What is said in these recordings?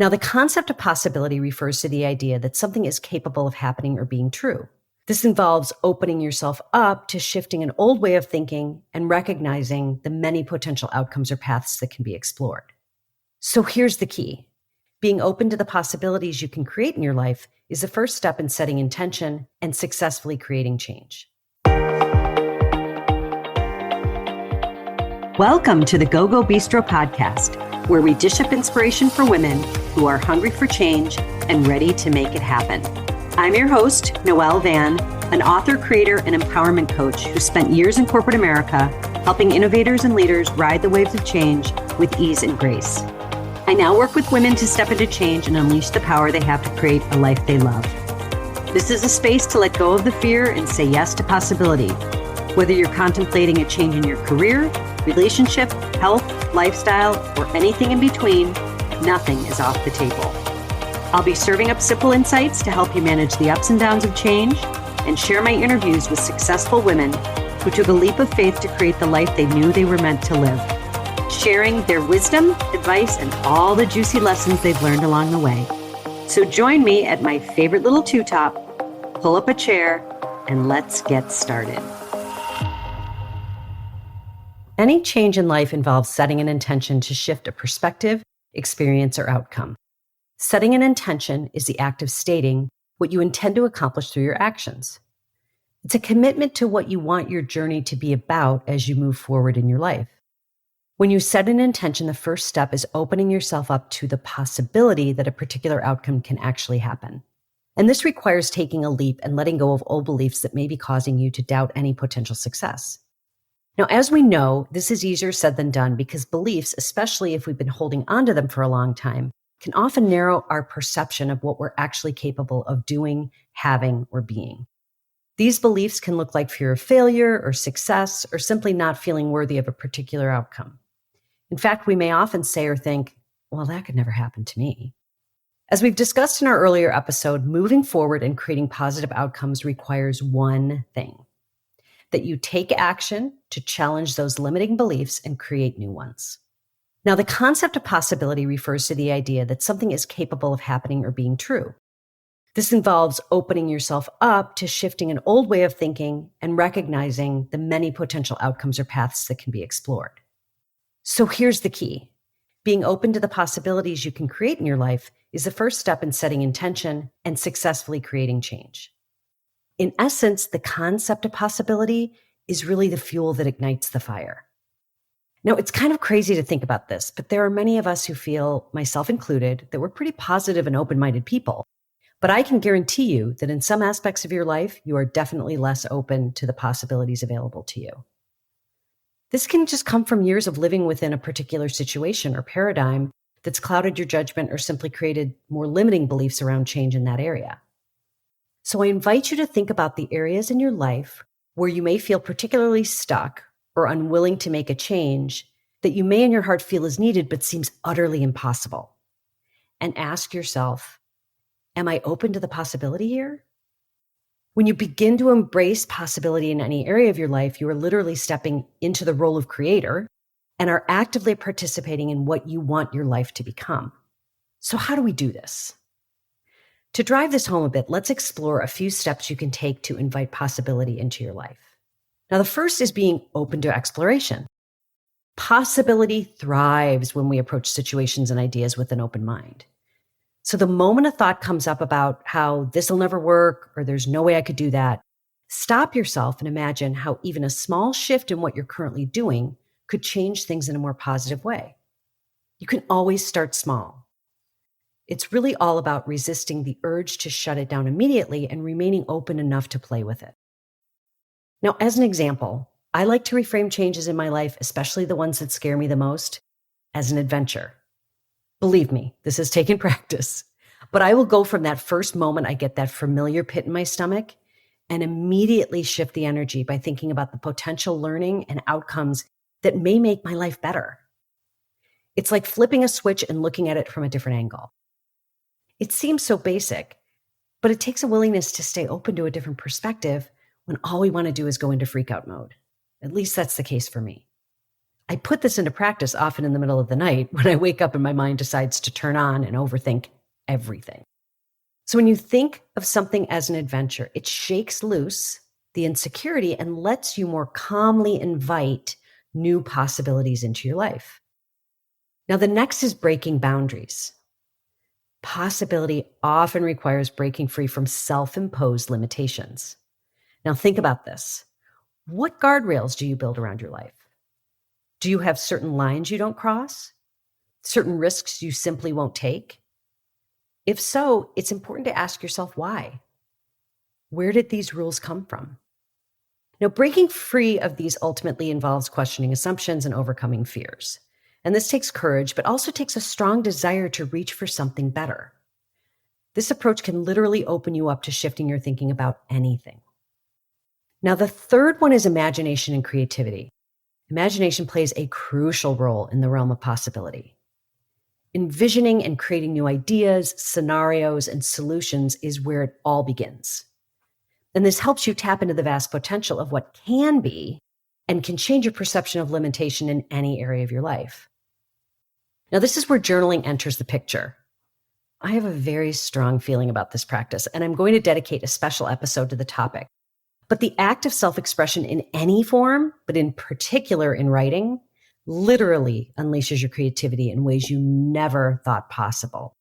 Now, the concept of possibility refers to the idea that something is capable of happening or being true. This involves opening yourself up to shifting an old way of thinking and recognizing the many potential outcomes or paths that can be explored. So here's the key. Being open to the possibilities you can create in your life is the first step in setting intention and successfully creating change. Welcome to the Go Go Bistro podcast, where we dish up inspiration for women who are hungry for change and ready to make it happen. I'm your host, Noelle Van, an author, creator, and empowerment coach who spent years in corporate America helping innovators and leaders ride the waves of change with ease and grace. I now work with women to step into change and unleash the power they have to create a life they love. This is a space to let go of the fear and say yes to possibility. Whether you're contemplating a change in your career, relationship, health, lifestyle, or anything in between, nothing is off the table. I'll be serving up simple insights to help you manage the ups and downs of change and share my interviews with successful women who took a leap of faith to create the life they knew they were meant to live, sharing their wisdom, advice, and all the juicy lessons they've learned along the way. So join me at my favorite little two-top, pull up a chair, and let's get started. Any change in life involves setting an intention to shift a perspective, experience, or outcome. Setting an intention is the act of stating what you intend to accomplish through your actions. It's a commitment to what you want your journey to be about as you move forward in your life. When you set an intention, the first step is opening yourself up to the possibility that a particular outcome can actually happen. And this requires taking a leap and letting go of old beliefs that may be causing you to doubt any potential success. Now, as we know, this is easier said than done because beliefs, especially if we've been holding onto them for a long time, can often narrow our perception of what we're actually capable of doing, having, or being. These beliefs can look like fear of failure or success, or simply not feeling worthy of a particular outcome. In fact, we may often say or think, well, that could never happen to me. As we've discussed in our earlier episode, moving forward and creating positive outcomes requires one thing: that you take action to challenge those limiting beliefs and create new ones. Now, the concept of possibility refers to the idea that something is capable of happening or being true. This involves opening yourself up to shifting an old way of thinking and recognizing the many potential outcomes or paths that can be explored. So here's the key. Being open to the possibilities you can create in your life is the first step in setting intention and successfully creating change. In essence, the concept of possibility is really the fuel that ignites the fire. Now, it's kind of crazy to think about this, but there are many of us who feel, myself included, that we're pretty positive and open-minded people. But I can guarantee you that in some aspects of your life, you are definitely less open to the possibilities available to you. This can just come from years of living within a particular situation or paradigm that's clouded your judgment or simply created more limiting beliefs around change in that area. So I invite you to think about the areas in your life where you may feel particularly stuck or unwilling to make a change that you may in your heart feel is needed but seems utterly impossible. And ask yourself, am I open to the possibility here? When you begin to embrace possibility in any area of your life, you are literally stepping into the role of creator and are actively participating in what you want your life to become. So how do we do this? To drive this home a bit, let's explore a few steps you can take to invite possibility into your life. Now, the first is being open to exploration. Possibility thrives when we approach situations and ideas with an open mind. So the moment a thought comes up about how this will never work or there's no way I could do that, stop yourself and imagine how even a small shift in what you're currently doing could change things in a more positive way. You can always start small. It's really all about resisting the urge to shut it down immediately and remaining open enough to play with it. Now, as an example, I like to reframe changes in my life, especially the ones that scare me the most, as an adventure. Believe me, this has taken practice, but I will go from that first moment I get that familiar pit in my stomach and immediately shift the energy by thinking about the potential learning and outcomes that may make my life better. It's like flipping a switch and looking at it from a different angle. It seems so basic, but it takes a willingness to stay open to a different perspective when all we want to do is go into freak out mode. At least that's the case for me. I put this into practice often in the middle of the night when I wake up and my mind decides to turn on and overthink everything. So when you think of something as an adventure, it shakes loose the insecurity and lets you more calmly invite new possibilities into your life. Now, the next is breaking boundaries. Possibility often requires breaking free from self-imposed limitations. Now, think about this. What guardrails do you build around your life? Do you have certain lines you don't cross? Certain risks you simply won't take? If so, it's important to ask yourself why. Where did these rules come from? Now, breaking free of these ultimately involves questioning assumptions and overcoming fears. And this takes courage, but also takes a strong desire to reach for something better. This approach can literally open you up to shifting your thinking about anything. Now, the third one is imagination and creativity. Imagination plays a crucial role in the realm of possibility. Envisioning and creating new ideas, scenarios, and solutions is where it all begins. And this helps you tap into the vast potential of what can be and can change your perception of limitation in any area of your life. Now, this is where journaling enters the picture. I have a very strong feeling about this practice, and I'm going to dedicate a special episode to the topic. But the act of self-expression in any form, but in particular in writing, literally unleashes your creativity in ways you never thought possible.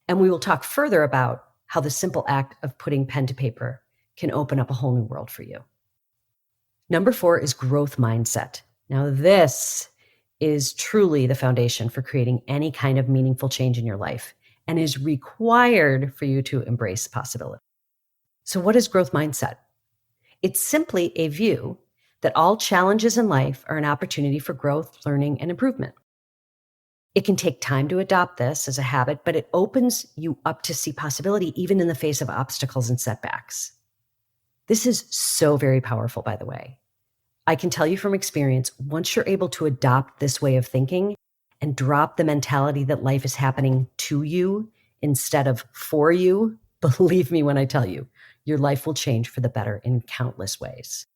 And we will talk further about how the simple act of putting pen to paper can open up a whole new world for you. Number 4 is growth mindset. Now, this is truly the foundation for creating any kind of meaningful change in your life and is required for you to embrace possibility. So what is growth mindset? It's simply a view that all challenges in life are an opportunity for growth, learning, and improvement. It can take time to adopt this as a habit, but it opens you up to see possibility even in the face of obstacles and setbacks. This is so very powerful, by the way. I can tell you from experience, once you're able to adopt this way of thinking and drop the mentality that life is happening to you instead of for you, believe me when I tell you, your life will change for the better in countless ways.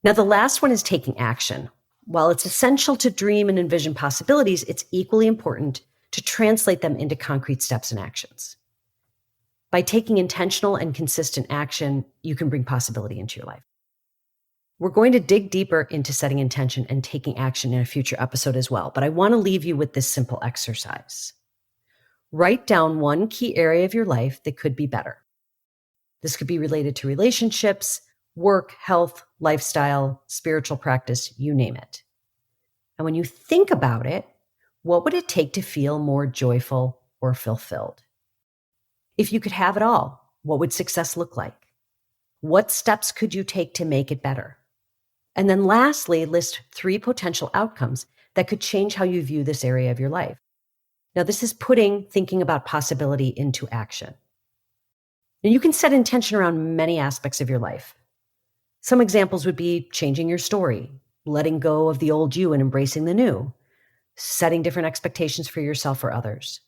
Now, the last one is taking action. While it's essential to dream and envision possibilities, it's equally important to translate them into concrete steps and actions. By taking intentional and consistent action, you can bring possibility into your life. We're going to dig deeper into setting intention and taking action in a future episode as well, but I want to leave you with this simple exercise. Write down one key area of your life that could be better. This could be related to relationships, work, health, lifestyle, spiritual practice, you name it. And when you think about it, what would it take to feel more joyful or fulfilled? If you could have it all, what would success look like? What steps could you take to make it better? And then lastly, list 3 potential outcomes that could change how you view this area of your life. Now, this is putting thinking about possibility into action. And you can set intention around many aspects of your life. Some examples would be changing your story, letting go of the old you and embracing the new, setting different expectations for yourself or others,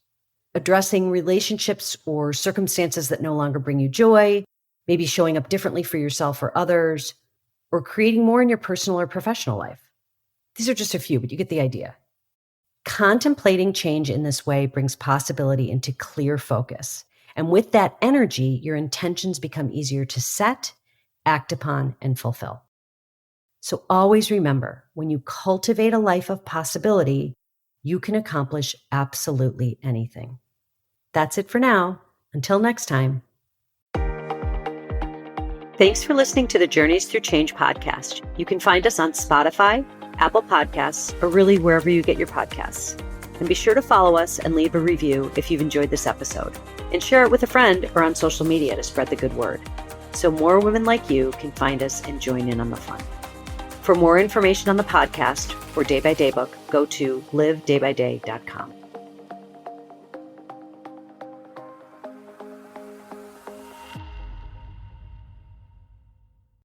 addressing relationships or circumstances that no longer bring you joy, maybe showing up differently for yourself or others, or creating more in your personal or professional life. These are just a few, but you get the idea. Contemplating change in this way brings possibility into clear focus. And with that energy, your intentions become easier to set, act upon, and fulfill. So always remember, when you cultivate a life of possibility, you can accomplish absolutely anything. That's it for now. Until next time. Thanks for listening to the Journeys Through Change podcast. You can find us on Spotify, Apple Podcasts, or really wherever you get your podcasts. And be sure to follow us and leave a review if you've enjoyed this episode. And share it with a friend or on social media to spread the good word, so more women like you can find us and join in on the fun. For more information on the podcast or Day by Day book, go to livedaybyday.com.